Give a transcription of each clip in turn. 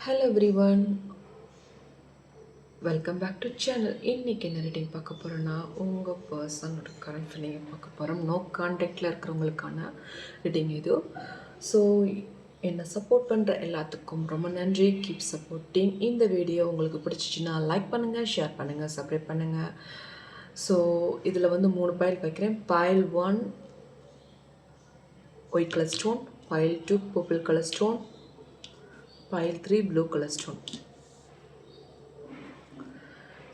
Hello everyone, welcome back to channel. இன்றைக்கி என்ன reading பார்க்க போகிறோன்னா, உங்கள் பர்சனோட கரண்ட் ஃபீலிங்கை பார்க்க போகிறோம். நோ கான்டாக்டில் இருக்கிறவங்களுக்கான ரீடிங் இது. ஸோ என்னை சப்போர்ட் பண்ணுற எல்லாத்துக்கும் ரொம்ப நன்றி. Keep supporting. இந்த வீடியோ உங்களுக்கு பிடிச்சிச்சின்னா லைக் பண்ணுங்கள், ஷேர் பண்ணுங்கள், சப்ஸ்கிரைப் பண்ணுங்கள். ஸோ இதில் வந்து 3 பைல் வைக்கிறேன். File 1 white colour stone, file 2 purple colour stone, file 3 blue colour stone.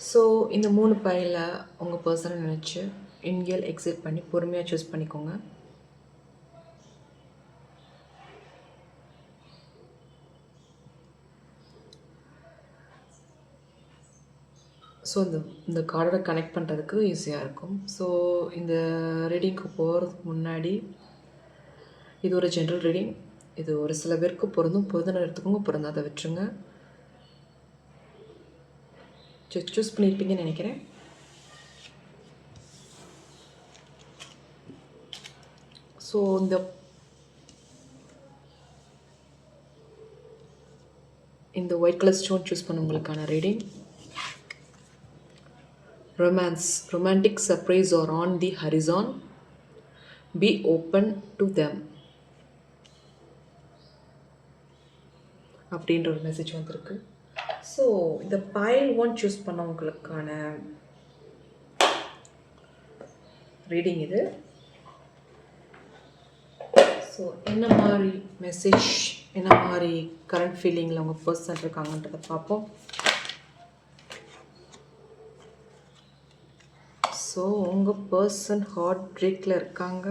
So இந்த 3 பைலில் உங்கள் பர்சனை நினச்சி இன்கேல் எக்ஸிட் பண்ணி பொறுமையாக சூஸ் பண்ணிக்கோங்க. ஸோ இந்த கார்டோட கனெக்ட் பண்ணுறதுக்கு ஈஸியாக இருக்கும். ஸோ இந்த ரீடிங்க்கு போகிறதுக்கு முன்னாடி இது ஒரு ஜென்ரல் ரீடிங். இது ஒரு சில பேருக்கு பொருந்தின எடுத்துக்கோங்க, பொருந்தாத விட்டுருங்க. சூஸ் பண்ணியிருப்பீங்கன்னு நினைக்கிறேன். ஸோ இந்த ஒயிட் கலர் ஸ்டோன் சூஸ் பண்ணவங்களுக்கான reading. romantic surprise are on the horizon, be open to them அப்படின்ற ஒரு மெசேஜ் வந்திருக்கு. ஸோ இந்த பைல் 1 சூஸ் பண்ணவங்களுக்கான ரீடிங் இது. ஸோ என்ன மாதிரி மெசேஜ், என்ன மாதிரி கரண்ட் ஃபீலிங்கில் அவங்க பர்சன் இருக்காங்கன்றதை பார்ப்போம். ஸோ உங்கள் பர்சன் ஹார்ட் பிரேக்கில் இருக்காங்க.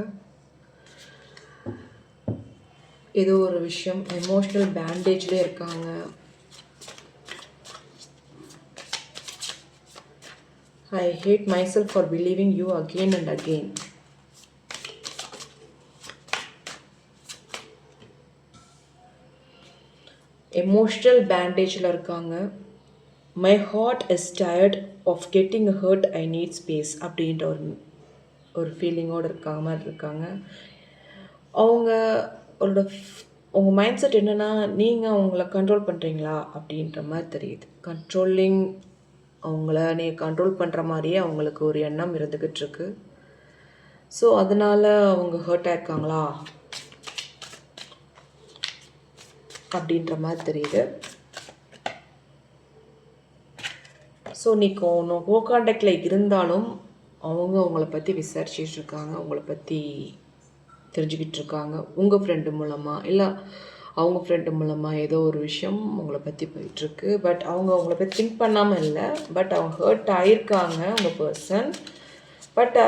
ஏதோ ஒரு விஷயம், எமோஷ்னல் பேண்டேஜ்லேயே இருக்காங்க. I hate myself for believing you again and again. Emotional பேண்டேஜில் இருக்காங்க. My heart is tired of getting hurt, I need space அப்படின்ற ஒரு ஃபீலிங்கோடு இருக்காங்க. உங்கள் மைண்ட் செட் என்னென்னா, நீங்கள் அவங்கள கண்ட்ரோல் பண்ணுறீங்களா அப்படின்ற மாதிரி தெரியுது. அவங்கள நீங்கள் கண்ட்ரோல் பண்ணுற மாதிரியே அவங்களுக்கு ஒரு எண்ணம் இருந்துக்கிட்டு இருக்கு. ஸோ அதனால் அவங்க ஹர்ட் ஆயிருக்காங்களா அப்படின்ற மாதிரி தெரியுது. ஸோ நீங்கள் நோ கான்டாக்டில் இருந்தாலும் அவங்க உங்களை பற்றி விசாரிச்சுட்டு இருக்காங்க, உங்களை பற்றி தெரிஞ்சுக்கிட்டு இருக்காங்க. உங்கள் ஃப்ரெண்டு மூலமாக இல்லை அவங்க ஃப்ரெண்டு மூலமாக ஏதோ ஒரு விஷயம் உங்களை பற்றி போயிட்டுருக்கு. பட் அவங்க அவங்கள பற்றி திங்க் பண்ணாமல் இல்லை, பட் அவங்க ஹர்ட் ஆகியிருக்காங்க உங்கள் பர்சன். பட்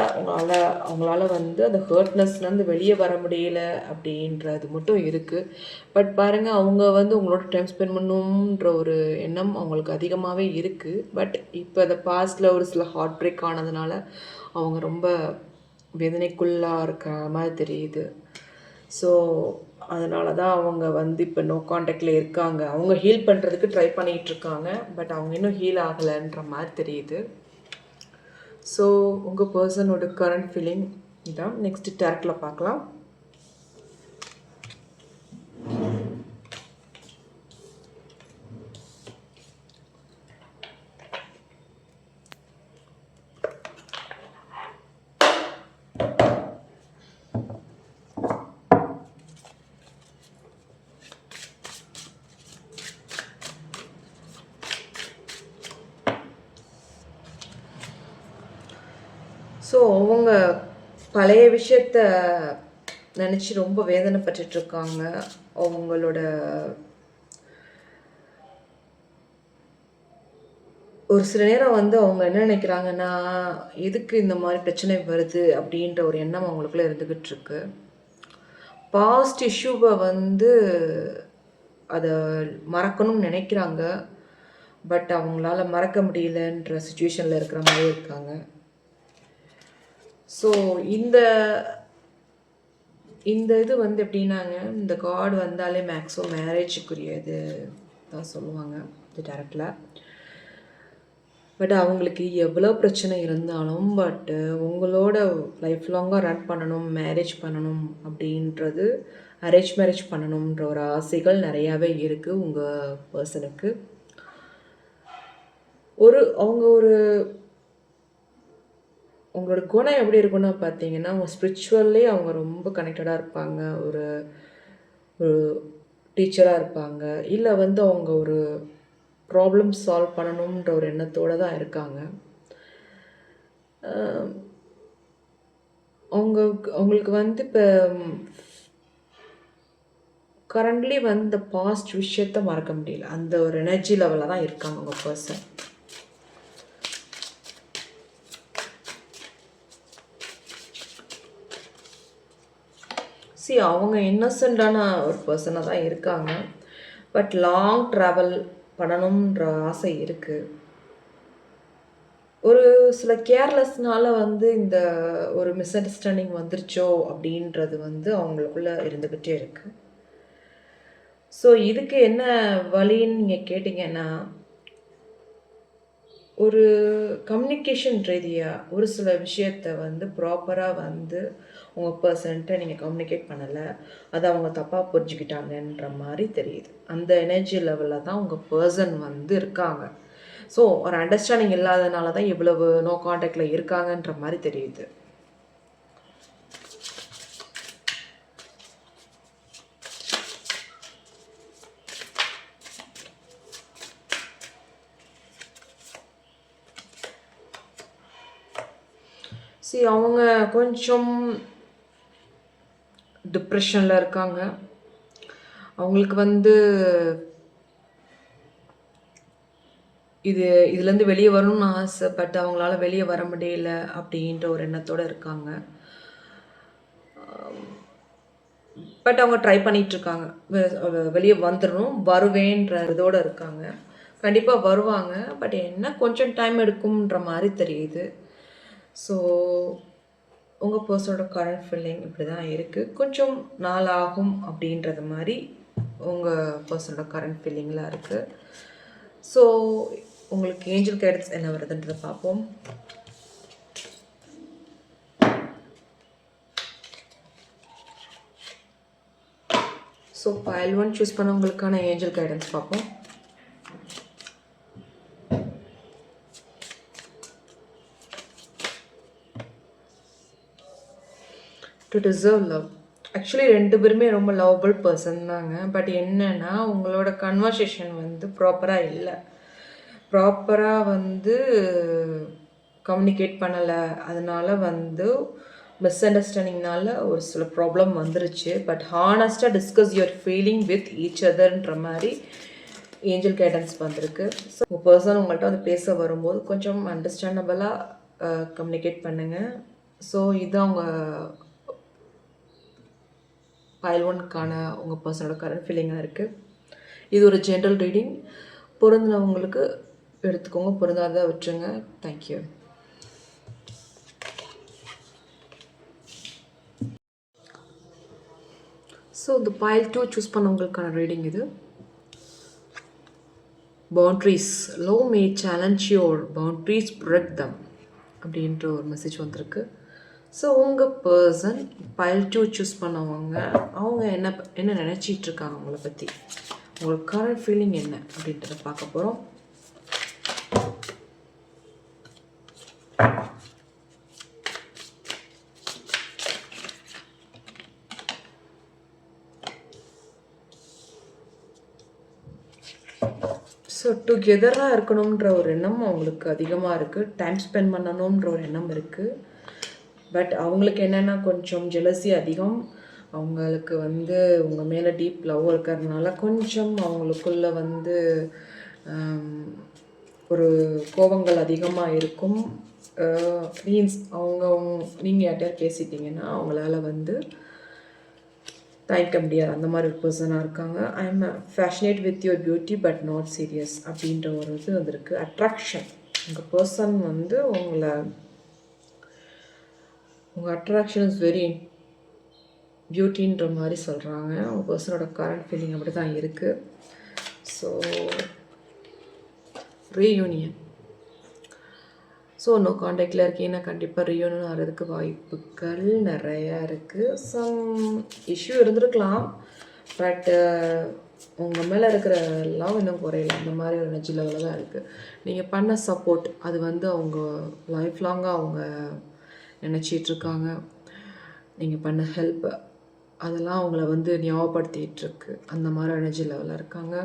அவங்களால வந்து அந்த ஹர்ட்னஸ்லேருந்து வெளியே வர முடியல அப்படின்றது மட்டும் இருக்குது. பட் பாருங்கள், அவங்க வந்து உங்களோட டைம் ஸ்பெண்ட் பண்ணணுன்ற ஒரு எண்ணம் அவங்களுக்கு அதிகமாகவே இருக்குது. பட் இப்போ அந்த பாஸ்டில் ஒரு சில ஹார்ட் பிரேக் ஆனதுனால அவங்க ரொம்ப வேதனைக்குள்ளாக இருக்கிற மாதிரி தெரியுது. ஸோ அதனால தான் அவங்க வந்து இப்போ நோ கான்டாக்டில் இருக்காங்க. அவங்க ஹீல் பண்ணுறதுக்கு ட்ரை பண்ணிகிட்ருக்காங்க, பட் அவங்க இன்னும் ஹீல் ஆகலைன்ற மாதிரி தெரியுது. ஸோ உங்கள் பர்சனோட கரண்ட் ஃபீலிங் இதான். நெக்ஸ்ட்டு டேரக்டில் பார்க்கலாம். ஸோ அவங்க பழைய விஷயத்த நினச்சி ரொம்ப வேதனைப்பட்டுட்ருக்காங்க. அவங்களோட ஒரு சில நேரம் வந்து அவங்க என்ன நினைக்கிறாங்கன்னா, எதுக்கு இந்த மாதிரி பிரச்சனை வருது அப்படின்ற ஒரு எண்ணம் அவங்களுக்குள்ளே இருந்துக்கிட்டு இருக்கு. பாஸ்ட் இஷ்யூவை வந்து அதை மறக்கணும்னு நினைக்கிறாங்க, பட் அவங்களால மறக்க முடியலன்ற சுச்சுவேஷனில் இருக்கிற மாதிரி இருக்காங்க. ஸோ இந்த இது வந்து எப்படின்னாங்க, இந்த கார்டு வந்தாலே மேக்ஸிமம் மேரேஜுக்குரியது தான் சொல்லுவாங்க இந்த டேரக்டில். பட் அவங்களுக்கு எவ்வளோ பிரச்சனை இருந்தாலும் உங்களோட லைஃப் லாங்காக ரன் பண்ணணும், மேரேஜ் பண்ணணும் அப்படின்றது அரேஞ்ச் மேரேஜ் பண்ணணுன்ற ஒரு ஆசைகள் நிறையாவே இருக்குது உங்கள் பர்சனுக்கு. அவங்க உங்களோட குணம் எப்படி இருக்குன்னு பார்த்தீங்கன்னா, அவங்க ஸ்பிரிச்சுவல்லி அவங்க ரொம்ப கனெக்டடாக இருப்பாங்க. ஒரு ஒரு டீச்சராக இருப்பாங்க. இல்லை அவங்க ஒரு ப்ராப்ளம் சால்வ் பண்ணணுன்ற ஒரு எண்ணத்தோடு தான் இருக்காங்க. அவங்களுக்கு இப்போ கரண்ட்லி இந்த பாஸ்ட் விஷயத்த மறக்க முடியல. அந்த ஒரு எனர்ஜி லெவலில் தான் இருக்காங்க உங்கள் பர்சன். அவங்க இன்னசென்ட்டான ஒரு பர்சனாக தான் இருக்காங்க. பட் லாங் ட்ராவல் பண்ணணுன்ற ஆசை இருக்குது. ஒரு சில கேர்லெஸ்னால இந்த ஒரு மிஸ் அண்டர்ஸ்டாண்டிங் வந்துருச்சோ அப்படின்றது அவங்களுக்குள்ள இருந்துக்கிட்டே இருக்குது. ஸோ இதுக்கு என்ன வழின்னு நீங்கள் கேட்டிங்கன்னா, ஒரு கம்யூனிகேஷன் ரீதியாக ஒரு சில விஷயத்த ப்ராப்பராக உங்கள் பர்சன்ட்ட நீங்கள் கம்யூனிகேட் பண்ணலை, அதை அவங்க தப்பாக புரிஞ்சுக்கிட்டாங்கன்ற மாதிரி தெரியுது. அந்த எனர்ஜி லெவலில் தான் உங்கள் பர்சன் இருக்காங்க. ஸோ ஒரு அண்டர்ஸ்டாண்டிங் இல்லாதனால தான் இவ்வளவு நோ காண்டாக்டில் இருக்காங்கன்ற மாதிரி தெரியுது. அவங்க கொஞ்சம் டிப்ரெஷனில் இருக்காங்க. அவங்களுக்கு இதுலேருந்து வெளியே வரணும்னு ஆசை, பட் அவங்களால வெளியே வர முடியல அப்படின்ற ஒரு எண்ணத்தோடு இருக்காங்க. பட் அவங்க ட்ரை பண்ணிகிட்ருக்காங்க, வெளியே வந்துடணும், வருவேன்ற இதோடு இருக்காங்க. கண்டிப்பாக வருவாங்க, பட் என்ன கொஞ்சம் டைம் எடுக்கும்ன்ற மாதிரி தெரியுது. ஸோ உங்கள் பர்சனோட கரண்ட் ஃபீலிங் இப்படி தான் இருக்குது. கொஞ்சம் நாள் ஆகும் அப்படின்றது மாதிரி உங்கள் பர்சனோட கரண்ட் ஃபீலிங்கில் இருக்குது. ஸோ உங்களுக்கு ஏஞ்சல் கைடன்ஸ் என்ன வருதுன்றதை பார்ப்போம். ஸோ பைல் 1 சூஸ் பண்ணவங்களுக்கான ஏஞ்சல் கைடன்ஸ் பார்ப்போம். To deserve love. ஆக்சுவலி 2 பேருமே ரொம்ப லவ்வபிள் பர்சன் தாங்க. பட் என்னென்னா உங்களோட கன்வர்சேஷன் ப்ராப்பராக இல்லை, ப்ராப்பராக கம்யூனிகேட் பண்ணலை. அதனால் மிஸ் அண்டர்ஸ்டாண்டிங்னால ஒரு சில ப்ராப்ளம் வந்துருச்சு. பட் ஹானஸ்ட்டாக discuss your feeling with each அதர்ன்ற மாதிரி ஏஞ்சல் கைடன்ஸ் வந்திருக்கு. ஸோ உங்கள் பர்சன் உங்கள்கிட்ட பேச வரும்போது கொஞ்சம் அண்டர்ஸ்டாண்டபிளாக கம்யூனிகேட் பண்ணுங்கள். ஸோ இது அவங்க பைல் 1க்கான உங்கள் பர்சனோட கரண்ட் ஃபீலிங்காக இருக்குது. இது ஒரு ஜென்ரல் ரீடிங். பொருந்தினவங்களுக்கு எடுத்துக்கோங்க, பொருந்தாத விட்டுருங்க. தேங்க்யூ. ஸோ இந்த பைல் 2 சூஸ் பண்ணவங்களுக்கான ரீடிங் இது. Boundaries. Love may challenge your boundaries, break them அப்படின்ற ஒரு மெசேஜ் வந்திருக்கு. ஸோ உங்கள் பர்சன் பைல் 2 சூஸ் பண்ணவங்க அவங்க என்ன நினச்சிட்ருக்காங்க உங்களை பற்றி, உங்களுக்கு கரண்ட் ஃபீலிங் என்ன அப்படின்றத பார்க்க போகிறோம். ஸோ டுகெதராக இருக்கணுன்ற ஒரு எண்ணம் அவங்களுக்கு அதிகமாக இருக்குது. டைம் ஸ்பெண்ட் பண்ணணுன்ற ஒரு எண்ணம் இருக்குது. பட் அவங்களுக்கு என்னென்னா கொஞ்சம் ஜெலசி அதிகம். அவங்களுக்கு உங்கள் மேலே டீப் லவ் இருக்கிறதுனால கொஞ்சம் அவங்களுக்குள்ள ஒரு கோபங்கள் அதிகமாக இருக்கும். மீன்ஸ் நீங்கள் யார்கிட்டயாவது பேசிட்டீங்கன்னா அவங்களால தயக்க முடியாது, அந்த மாதிரி ஒரு பர்சனாக இருக்காங்க. I am passionate with your beauty but not serious அப்படின்ற ஒரு இது வந்திருக்கு. அட்ராக்ஷன். உங்கள் பர்சன் உங்கள் அட்ராக்ஷன் இஸ் வெரி பியூட்டின்ற மாதிரி சொல்கிறாங்க. உங்கள் பர்சனோட கரண்ட் ஃபீலிங் அப்படி தான் இருக்குது. So reunion. ஸோ நோ காண்டாக்டில் இருக்கீங்கன்னா கண்டிப்பாக ரியூனியன் ஆகிறதுக்கு வாய்ப்புகள் நிறையா இருக்குது. சம் இஷ்யூ இருந்திருக்கலாம், பட்டு உங்கள் மேலே இருக்கிற லவ் இன்னும் குறையல. அந்த மாதிரி ஒரு எனர்ஜி லெவலில் தான் இருக்குது. நீங்கள் பண்ண சப்போர்ட் அது வந்து அவங்க லைஃப் லாங்காக அவங்க நினச்சிட்ருக்காங்க. நீங்கள் பண்ண ஹெல்ப் அதெல்லாம் அவங்கள வந்து ஞாபகப்படுத்திகிட்ருக்கு. அந்த மாதிரி எனர்ஜி லெவலில் இருக்காங்க.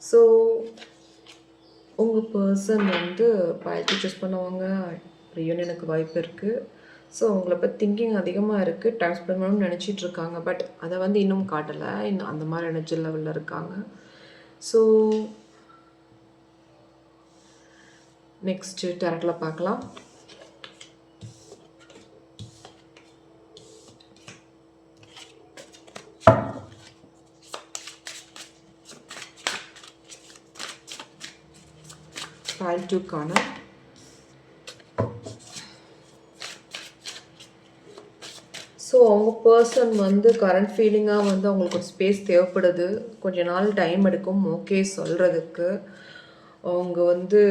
ஸோ உங்கள் பர்சன் வந்து பயத்தை சூஸ் பண்ணுவாங்க. ரியூனியனுக்கு வாய்ப்பு இருக்குது. ஸோ உங்களை பற்றி திங்கிங் அதிகமாக இருக்குது. டைம் ஸ்பெண்ட் பண்ணணும்னு நினச்சிட்டு இருக்காங்க. பட் அதை வந்து இன்னும் காட்டலை. இன்னும் அந்த மாதிரி எனர்ஜி லெவலில் இருக்காங்க. ஸோ நெக்ஸ்ட்டு டேரக்டில் பார்க்கலாம். ஃபைல் 2க்கான ஸோ அவங்க பர்சன் வந்து கரண்ட் ஃபீலிங்காக வந்து அவங்களுக்கு ஒரு ஸ்பேஸ் தேவைப்படுது. கொஞ்ச நாள் டைம் எடுக்கும் ஓகே சொல்கிறதுக்கு. அவங்க வந்து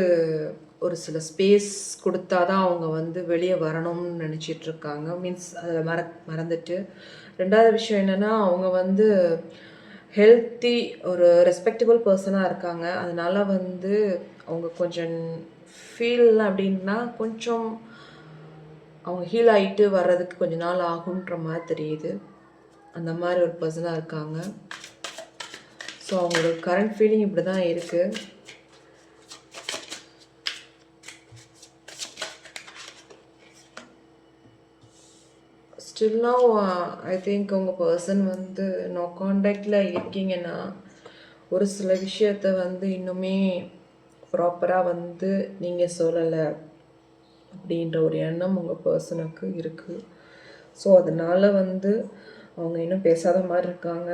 ஒரு சில ஸ்பேஸ் கொடுத்தா தான் அவங்க வந்து வெளியே வரணும்னு நினச்சிட்ருக்காங்க. மீன்ஸ் அதில் மறந்துட்டு. ரெண்டாவது விஷயம் என்னென்னா, அவங்க வந்து ஹெல்த்தி ஒரு ரெஸ்பெக்டபிள் பர்சனாக இருக்காங்க. அதனால் வந்து அவங்க கொஞ்சம் ஃபீல் அப்படின்னா கொஞ்சம் அவங்க ஹீல் ஆகிட்டு வர்றதுக்கு கொஞ்சம் நாள் ஆகுன்ற மாதிரி தெரியுது. அந்த மாதிரி ஒரு பர்சனாக இருக்காங்க. ஸோ அவங்களோட கரண்ட் ஃபீலிங் இப்படி தான் இருக்குது. ஸ்டில் நவ் ஐ திங்க் உங்கள் பர்சன் வந்து நோ காண்டாக்டில் இருக்கீங்கன்னா ஒரு சில விஷயத்த வந்து இன்னுமே ப்ராப்பராக வந்து நீங்கள் சொல்லலை அப்படின்ற ஒரு எண்ணம் உங்கள் பர்சனுக்கு இருக்குது. ஸோ அதனால் வந்து அவங்க இன்னும் பேசாத மாதிரி இருக்காங்க.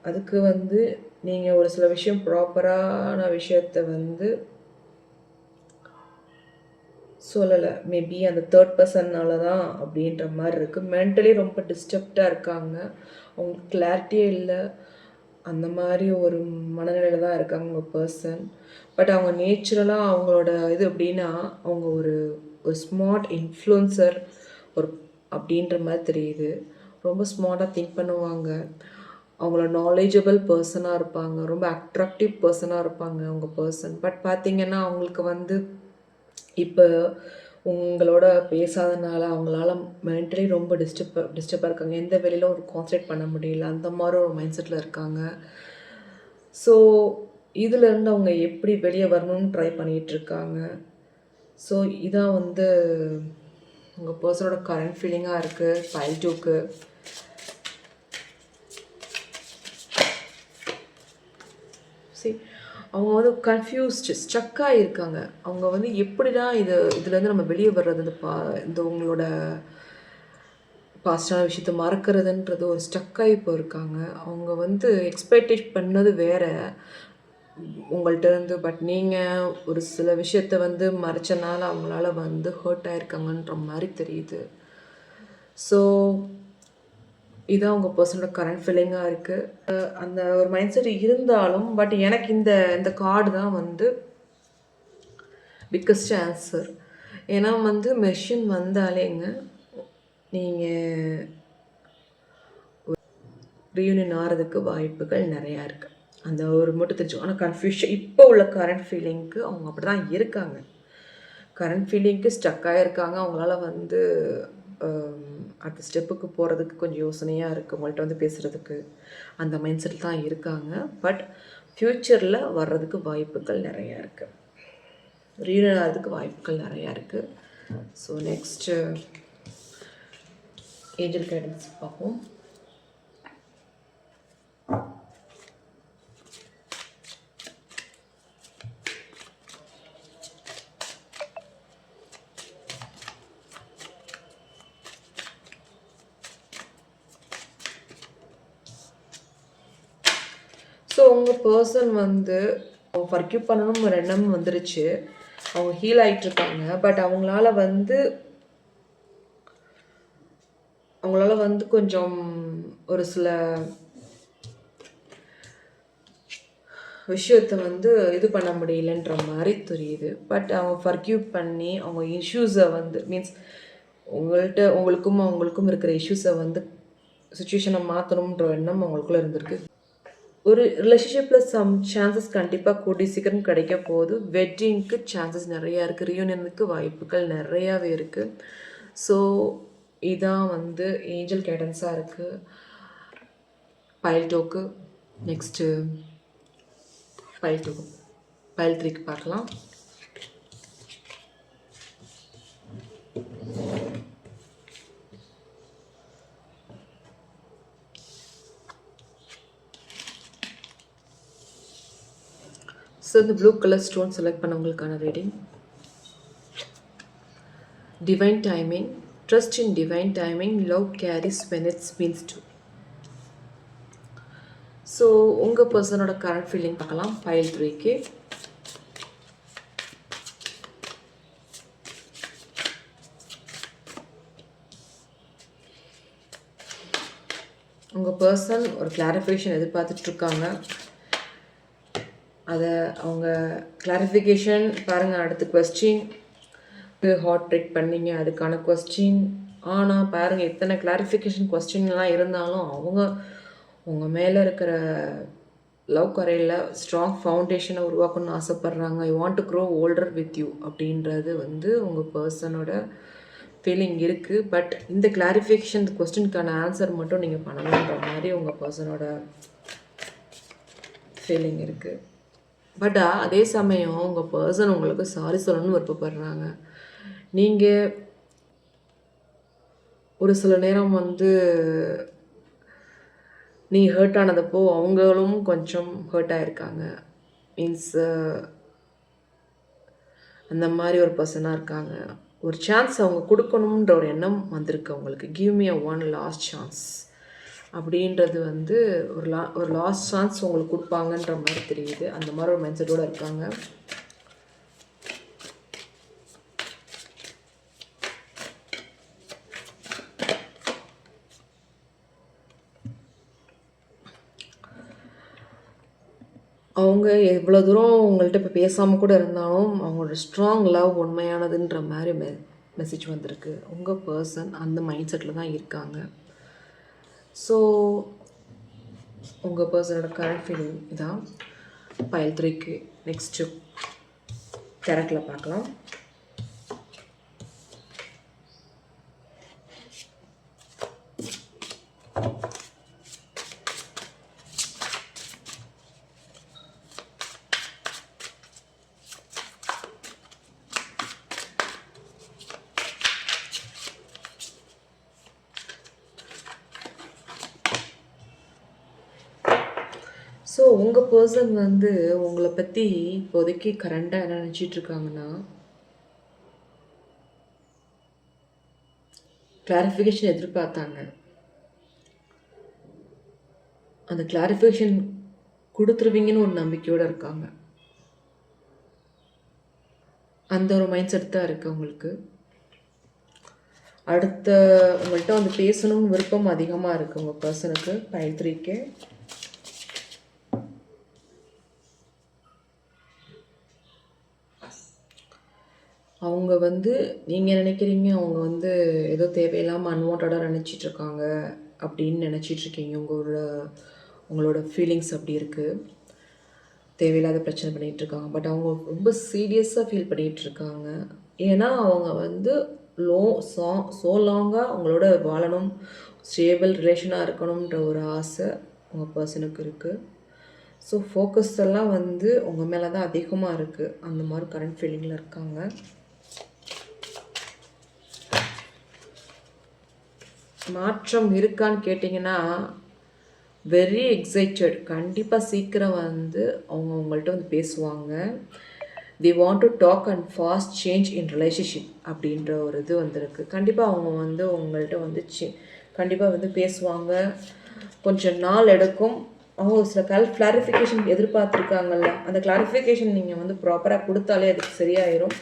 அதுக்கு வந்து நீங்கள் ஒரு சில விஷயம் ப்ராப்பரான விஷயத்த வந்து சொல்லலை. மேபி அந்த தேர்ட் பர்சன்னால தான் அப்படின்ற மாதிரி இருக்குது. மென்டலி ரொம்ப டிஸ்டர்ப்டாக இருக்காங்க. அவங்களுக்கு கிளாரிட்டியே இல்லை. அந்த மாதிரி ஒரு மனநிலையில் தான் இருக்காங்க உங்கள் பர்சன். பட் அவங்க நேச்சுரலாக அவங்களோட இது அப்படின்னா அவங்க ஒரு ஸ்மார்ட் இன்ஃப்ளூன்சர் ஒரு அப்படின்ற மாதிரி தெரியுது. ரொம்ப ஸ்மார்ட்டாக திங்க் பண்ணுவாங்க. அவங்கள நாலேஜபிள் பர்சனாக இருப்பாங்க. ரொம்ப அட்ராக்டிவ் பர்சனாக இருப்பாங்க அவங்க பர்சன். பட் பார்த்திங்கன்னா அவங்களுக்கு வந்து இப்போ உங்களோட பேசாதனால அவங்களால மென்டலி ரொம்ப டிஸ்டர்பாக இருக்காங்க. எந்த வேலையிலும் ஒரு கான்சன்ட்ரேட் பண்ண முடியல. அந்த மாதிரி ஒரு மைண்ட் செட்டில் இருக்காங்க. ஸோ இதிலேருந்து அவங்க எப்படி வெளியே வரணும்னு ட்ரை பண்ணிகிட்ருக்காங்க. ஸோ இதான் வந்து உங்கள் பர்சனோட கரண்ட் ஃபீலிங்காக இருக்குது ஃபைல் 2க்கு. சரி, அவங்க வந்து கன்ஃபியூஸ்டு ஸ்ட்ரக்காக இருக்காங்க. அவங்க வந்து எப்படி தான் இதுலேருந்து நம்ம வெளியே வர்றது, இந்த உங்களோட பாஸ்டான விஷயத்த மறக்கிறதுன்றது ஒரு ஸ்டக்காகி இப்போ இருக்காங்க. அவங்க வந்து எக்ஸ்பெக்டேட் பண்ணது வேறு உங்கள்கிட்ட இருந்து. பட் நீங்கள் ஒரு சில விஷயத்த வந்து மறைச்சனால அவங்களால வந்து ஹர்ட் ஆகிருக்காங்கன்ற மாதிரி தெரியுது. ஸோ இதான் உங்கள் பர்சனோட கரண்ட் ஃபீலிங்காக இருக்குது. அந்த ஒரு மைண்ட் செட் இருந்தாலும் பட் எனக்கு இந்த கார்டு தான் வந்து பிக்கஸ்ட் ஆன்சர். ஏன்னா வந்து மெஷின் வந்தாலேங்க நீங்கள் ரீயூனியன் ஆகிறதுக்கு வாய்ப்புகள் நிறையா இருக்குது. அந்த ஒரு மட்டும் தெரிஞ்சு. ஆனால் கன்ஃபியூஷன் இப்போ உள்ள கரண்ட் ஃபீலிங்க்கு அவங்க அப்படி தான் இருக்காங்க. கரண்ட் ஃபீலிங்க்கு ஸ்டக்காக இருக்காங்க. அவங்களால வந்து அடுத்த ஸ்டெப்புக்கு போகிறதுக்கு கொஞ்சம் யோசனையாக இருக்குது உங்கள்கிட்ட வந்து பேசுகிறதுக்கு. அந்த மைண்ட் செட்டில் தான் இருக்காங்க. பட் ஃப்யூச்சரில் வர்றதுக்கு வாய்ப்புகள் நிறையா இருக்குது. ரீயூனியன் ஆகிறதுக்கு வாய்ப்புகள் நிறையா இருக்குது. ஸோ நெக்ஸ்ட்டு ஏஞ்சல் கைடன்ஸ் பார்ப்போம். ஸோ உங்கள் பர்சன் வந்து அவங்க ஃபர்கிவ் பண்ணணும் ஒரு எண்ணம் வந்துருச்சு. அவங்க ஹீல் ஆகிட்டுருக்காங்க. பட் அவங்களால வந்து கொஞ்சம் ஒரு சில விஷயத்தை வந்து இது பண்ண முடியலன்ற மாதிரி தெரியுது. பட் அவங்க ஃபர்கியூ பண்ணி அவங்க இஷ்யூஸை வந்து மீன்ஸ் அவங்களுக்கும் இருக்கிற இஷ்யூஸை வந்து சுச்சுவேஷனை மாற்றணுன்ற எண்ணம் அவங்களுக்குள்ளே இருந்திருக்கு. ஒரு ரிலேஷன்ஷிப்பில் சம் சான்சஸ் கண்டிப்பாக கூடி சீக்கிரம் கிடைக்க போகுது. வெட்டிங்க்கு சான்சஸ் நிறையா இருக்குது. ரியூனியனுக்கு வாய்ப்புகள் நிறையாவே இருக்குது. ஸோ இதான் வந்து ஏஞ்சல் கைடன்ஸாக இருக்குது பைல் டோக்கு. நெக்ஸ்ட்டு பைல் 3க்கு பார்க்கலாம். ஸோ இந்த ப்ளூ கலர் ஸ்டோன் செலக்ட் பண்ணவங்களுக்கான reading. Divine timing. Trust in divine timing. Love carries when it's means to. So உங்கள் பர்சனோட கரண்ட் ஃபீலிங் பார்க்கலாம் பைல் 3க்கு. உங்கள் பர்சன் ஒரு கிளாரிஃபிகேஷன் எதிர்பார்த்துட்ருக்காங்க. அதை அவங்க கிளாரிஃபிகேஷன் பாருங்கள். அடுத்த கொஸ்டின் ஹார்ட் பிரேக் பண்ணிங்க, அதுக்கான கொஸ்டின். ஆனால் பாருங்கள், எத்தனை கிளாரிஃபிகேஷன் கொஸ்டின்லாம் இருந்தாலும் அவங்க உங்கள் மேலே இருக்கிற லவ் கரையில் ஸ்ட்ராங் ஃபவுண்டேஷனை உருவாக்கணும்னு ஆசைப்பட்றாங்க. I want to grow older with you அப்படின்றது வந்து உங்கள் பர்சனோட ஃபீலிங் இருக்குது. பட் இந்த கிளாரிஃபிகேஷன் கொஸ்டினுக்கான ஆன்சர் மட்டும் நீங்கள் பண்ணணுன்ற மாதிரி உங்கள் பர்சனோட ஃபீலிங் இருக்குது. பட் அதே சமயம் உங்கள் பர்சன் உங்களுக்கு சாரி சொல்லணும்னு விருப்பப்படுறாங்க. நீங்கள் ஒரு சில நேரம் வந்து நீங்கள் ஹர்ட் ஆனதப்போ அவங்களும் கொஞ்சம் ஹர்ட் ஆகிருக்காங்க. மீன்ஸ் அந்த மாதிரி ஒரு பர்சனாக இருக்காங்க. ஒரு சான்ஸ் அவங்க கொடுக்கணுன்ற ஒரு எண்ணம் வந்திருக்கு அவங்களுக்கு. Give me a one last chance அப்படின்றது வந்து ஒரு லாஸ்ட் சான்ஸ் உங்களுக்கு கொடுப்பாங்கன்ற மாதிரி தெரியுது. அந்த மாதிரி ஒரு மைண்ட் செட்டோடு இருக்காங்க. அவங்க எவ்வளோ தூரம் உங்கள்கிட்ட இப்போ பேசாமல் கூட இருந்தாலும் அவங்களோட ஸ்ட்ராங் லவ் உண்மையானதுன்ற மாதிரி மெசேஜ் வந்திருக்கு. உங்கள் பர்சன் அந்த மைண்ட் செட்டில் தான் இருக்காங்க. ஸோ உங்கள் பர்சனோட கரண்ட் ஃபீலிங் இதான் பைல் 3க்கு. நெக்ஸ்ட்டு கேரக்டரில் பார்க்கலாம். ஸோ உங்கள் பர்சன் வந்து உங்களை பற்றி இப்போதைக்கு கரண்டாக என்ன நினச்சிட்ருக்காங்கன்னா, கிளாரிஃபிகேஷன் எதிர்பார்த்தாங்க. அந்த கிளாரிஃபிகேஷன் கொடுத்துருவீங்கன்னு ஒரு நம்பிக்கையோடு இருக்காங்க. அந்த ஒரு மைண்ட் செட் தான் இருக்குது அவங்களுக்கு. அடுத்த உங்கள்கிட்ட வந்து பேசணும்னு விருப்பம் அதிகமாக இருக்குது உங்கள் பர்சனுக்கு பைல் 3க்கு. அவங்க வந்து நீங்கள் நினைக்கிறீங்க அவங்க வந்து ஏதோ தேவையில்லாமல் அன்வான்டாக நினச்சிட்ருக்காங்க அப்படின்னு நினச்சிட்ருக்கீங்க. உங்களோட ஃபீலிங்ஸ் அப்படி இருக்குது. தேவையில்லாத பிரச்சனை பண்ணிகிட்ருக்காங்க. பட் அவங்க ரொம்ப சீரியஸாக ஃபீல் பண்ணிகிட்ருக்காங்க. ஏன்னா அவங்க வந்து ஸோ லாங்காக உங்களோட வாழணும், ஸ்டேபிள் ரிலேஷனாக இருக்கணுன்ற ஒரு ஆசை உங்கள் பர்சனுக்கு இருக்குது. ஸோ ஃபோக்கஸ் எல்லாம் வந்து உங்கள் மேலே தான் அதிகமாக இருக்குது. அந்த மாதிரி கரண்ட் ஃபீலிங்கில் இருக்காங்க. மாற்றம் இருக்கான்னு கேட்டிங்கன்னா வெரி எக்ஸைட்டட். கண்டிப்பாக சீக்கிரம் வந்து அவங்க உங்கள்கிட்ட வந்து பேசுவாங்க. They want to talk and fast change in relationship அப்படின்ற ஒரு இது வந்திருக்கு. கண்டிப்பாக அவங்க வந்து உங்கள்கிட்ட வந்து கண்டிப்பாக வந்து பேசுவாங்க. கொஞ்சம் நாள் எடுக்கும். அவங்க சில கிளாரிஃபிகேஷன் எதிர்பார்த்துருக்காங்கல்ல, அந்த கிளாரிஃபிகேஷன் நீங்கள் வந்து ப்ராப்பராக கொடுத்தாலே அதுக்கு சரியாயிரும்.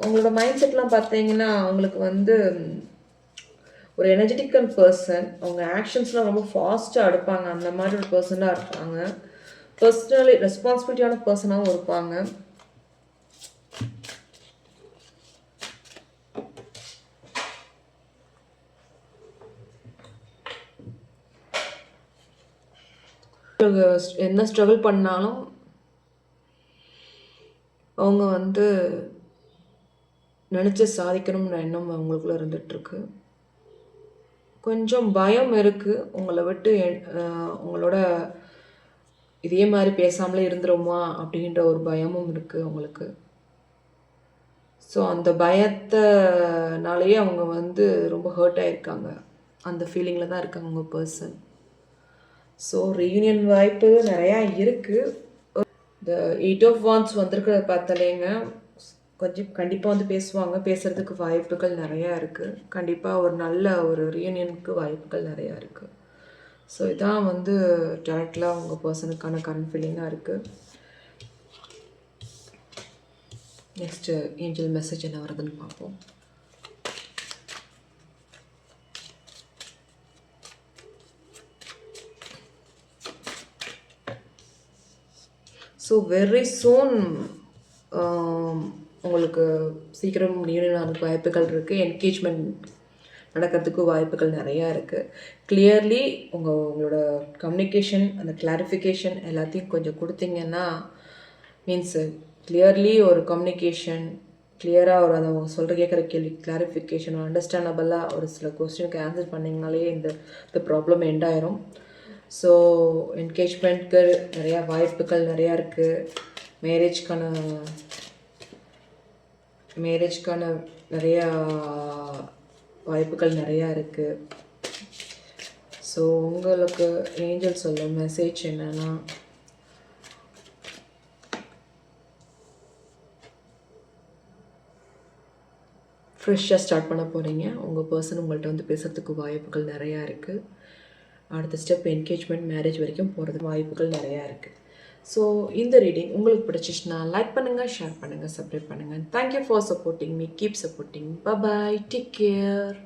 உங்களோட மைண்ட் செட்லாம் பார்த்தீங்கன்னா அவங்களுக்கு வந்து ஒரு எனர்ஜெட்டிக்கல் பர்சன். அவங்க ஆக்ஷன்ஸ்லாம் ரொம்ப ஃபாஸ்ட்டாக எடுப்பாங்க. அந்த மாதிரி ஒரு பர்சனாக இருப்பாங்க. பர்சனலி ரெஸ்பான்சிபிலிட்டியான பர்சனாகவும் இருப்பாங்க. என்ன ஸ்ட்ரகிள் பண்ணாலும் அவங்க வந்து நினச்சி சாதிக்கணும்னு எண்ணம் அவங்களுக்குள்ள இருந்துகிட்ருக்கு. கொஞ்சம் பயம் இருக்குது, உங்களை விட்டு உங்களோட இதே மாதிரி பேசாமலே இருந்துருமா அப்படின்ற ஒரு பயமும் இருக்குது அவங்களுக்கு. ஸோ அந்த பயத்தினாலேயே அவங்க வந்து ரொம்ப ஹர்ட் ஆகிருக்காங்க. அந்த ஃபீலிங்கில் தான் இருக்காங்க உங்கள் பர்சன். ஸோ ரீயூனியன் வாய்ப்பு நிறையா இருக்குது. இந்த 8 ஆஃப் வாண்ட்ஸ் வந்திருக்கிறத பார்த்தாலேங்க கொஞ்சம் கண்டிப்பாக வந்து பேசுவாங்க. பேசுகிறதுக்கு வாய்ப்புகள் நிறையா இருக்குது. கண்டிப்பாக ஒரு நல்ல ஒரு ரீயூனியனுக்கு வாய்ப்புகள் நிறையா இருக்குது. ஸோ இதான் வந்து டேரக்டாக உங்கள் பர்சனுக்கான கரண்ட் ஃபீலிங்காக இருக்குது. நெக்ஸ்ட்டு ஏஞ்சல் மெசேஜ் என்ன வருதுன்னு பார்ப்போம். ஸோ வெரி சூன் உங்களுக்கு சீக்கிரம் ரியூனியன் ஆக வாய்ப்புகள் இருக்குது. என்கேஜ்மெண்ட் நடக்கிறதுக்கு வாய்ப்புகள் நிறையா இருக்குது. கிளியர்லி உங்களோட கம்யூனிகேஷன், அந்த கிளாரிஃபிகேஷன் எல்லாத்தையும் கொஞ்சம் கொடுத்தீங்கன்னா, மீன்ஸு கிளியர்லி ஒரு கம்யூனிகேஷன் கிளியராக ஒரு அதை அவங்க சொல்கிற கேட்குற கேள்வி கிளாரிஃபிகேஷன் அண்டர்ஸ்டாண்டபிளாக ஒரு சில கொஸ்டினுக்கு ஆன்சர் பண்ணிங்கனாலே இந்த ப்ராப்ளம் எண்ட் ஆயிரும். ஸோ என்கேஜ்மெண்ட்க்கு நிறையா வாய்ப்புகள் நிறையா இருக்குது. மேரேஜ்க்கான நிறையா வாய்ப்புகள் நிறையா இருக்குது. ஸோ உங்களுக்கு ஏஞ்சல் சொல்ல மெசேஜ் என்னென்னா, ஃப்ரெஷ்ஷாக ஸ்டார்ட் பண்ண போகிறீங்க. உங்கள் பர்சன் உங்கள்கிட்ட வந்து பேசுகிறதுக்கு வாய்ப்புகள் நிறையா இருக்குது. அடுத்த ஸ்டெப் என்கேஜ்மெண்ட், மேரேஜ் வரைக்கும் போகிறதுக்கு வாய்ப்புகள் நிறையா இருக்குது. ஸோ இந்த ரீடிங் உங்களுக்கு பிடிச்சிச்சுன்னா லைக் பண்ணுங்கள், ஷேர் பண்ணுங்கள், சப்ஸ்கிரைப் பண்ணுங்கள். Thank you for supporting me. Keep supporting. Bye bye. Take care.